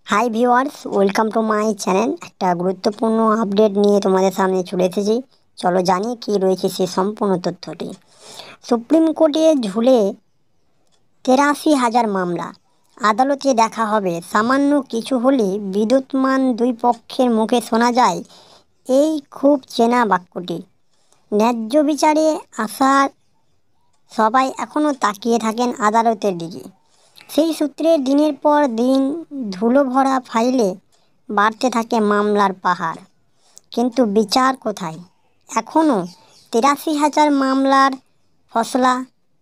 Hi viewers, welcome to my channel. একটা গুরুত্বপূর্ণ update নিয়ে তোমাদের সামনে চলে এসেছি। চলো জানি কি রয়েছে সে সম্পূর্ণ তথ্যটি। সুপ্রিম কোর্টে ঝুলে ৮৩,০০০ মামলা, আদালতে দেখা হবে। সামান্য কিছু হলে বিদ্যুৎমান দুই পক্ষের মুখে শোনা যায় এই খুব চেনা বাক্যটি। ন্যায্য বিচারে আসার সবাই এখনও তাকিয়ে থাকেন আদালতের দিকে। সেই সূত্রে দিনের পর দিন ধুলো ভরা ফাইলে বাড়তে থাকে মামলার পাহাড়। কিন্তু বিচার কোথায়? এখনও ৮৩,০০০ মামলার ফসলা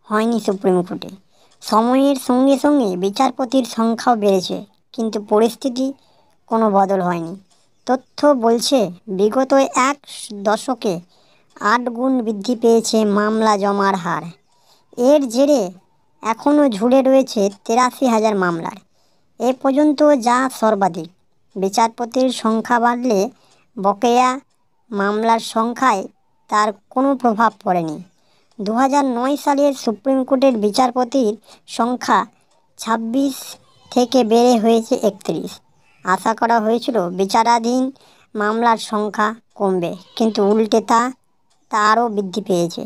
হয়নি সুপ্রিম কোর্টে। সময়ের সঙ্গে সঙ্গে বিচারপতির সংখ্যাও বেড়েছে, কিন্তু পরিস্থিতি কোনো বদল হয়নি। তথ্য বলছে বিগত এক দশকে ৮ গুণ বৃদ্ধি পেয়েছে মামলা জমার হার। এর জেরে এখনও ঝুলে রয়েছে ৮৩,০০০ মামলার। এ পর্যন্ত যা সর্বাধিক। বিচারপতির সংখ্যা বাড়লে বকেয়া মামলার সংখ্যায় তার কোনো প্রভাব পড়েনি। ২০০৯ সালের সুপ্রিম কোর্টের বিচারপতির সংখ্যা ২৬ থেকে বেড়ে হয়েছে ৩১। আশা করা হয়েছিল বিচারাধীন মামলার সংখ্যা কমবে, কিন্তু উল্টে তা আরও বৃদ্ধি পেয়েছে।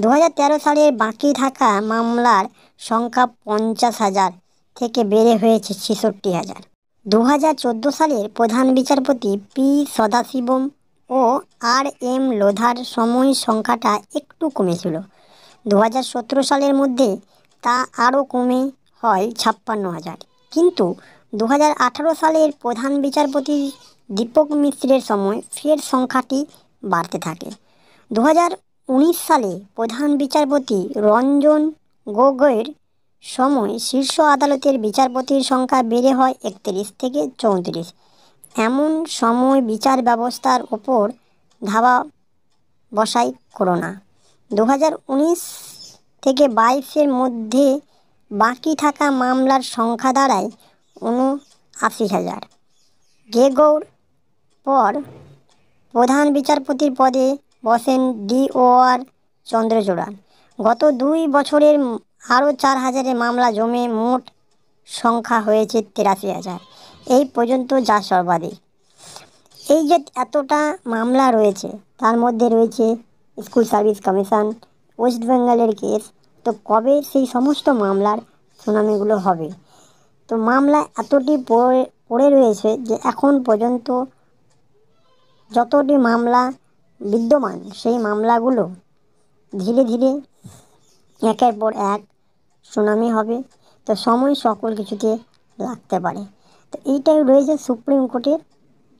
২০১৩ সালের বাকি থাকা মামলার সংখ্যা ৫০,০০০ থেকে বেড়ে হয়েছে ৬৬,০০০। ২০১৪ সালের প্রধান বিচারপতি পি সদাশিবম ও আর এম লোধার সময় সংখ্যাটা একটু কমেছিল। ২০১৭ সালের মধ্যে তা আরও কমে হয় ৫৬,০০০। কিন্তু ২০১৮ সালের প্রধান বিচারপতি দীপক মিশ্রের সময় ফের সংখ্যাটি বাড়তে থাকে। ২০১৯ সালে প্রধান বিচারপতি রঞ্জন গগৈর সময় শীর্ষ আদালতের বিচারপতির সংখ্যা বেড়ে হয় ৩১ থেকে ৩৪। এমন সময় বিচার ব্যবস্থার ওপর ধাওয়া বসায় করোনা। ২০১৯ থেকে ২২-এর মধ্যে বাকি থাকা মামলার সংখ্যা দাঁড়ায় ৭৯,০০০। গগৈর পর প্রধান বিচারপতির পদে বসেন DOR চন্দ্রচূড়। গত ২ বছরের আরও ৪,০০০ মামলা জমে মোট সংখ্যা হয়েছে ৮৩,০০০। এই পর্যন্ত যা সর্বাধিক। এই যে এতটা মামলা রয়েছে, তার মধ্যে রয়েছে স্কুল সার্ভিস কমিশন, ওয়েস্ট বেঙ্গলের কেস। তো কবে সেই সমস্ত মামলার শুনানিগুলো হবে? তো মামলা এতটি পড়ে রয়েছে যে এখন পর্যন্ত যতটি মামলা বিদ্যমান, সেই মামলাগুলো ধীরে ধীরে একের পর এক শুনানি হবে। তো সময় সকল কিছুতে লাগতে পারে। তো এইটাই রয়েছে সুপ্রিম কোর্টের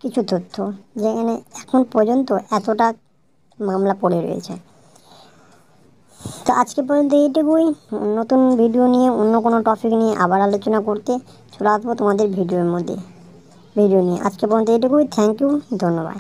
কিছু তথ্য, যেখানে এখন পর্যন্ত এতটা মামলা পড়ে রয়েছে। তো আজকে পর্যন্ত এইটুকুই। নতুন ভিডিও নিয়ে, অন্য কোনো টপিক নিয়ে আবার আলোচনা করতে চলে আসবো তোমাদের ভিডিও নিয়ে। আজকে পর্যন্ত এইটুকুই। থ্যাংক ইউ, ধন্যবাদ।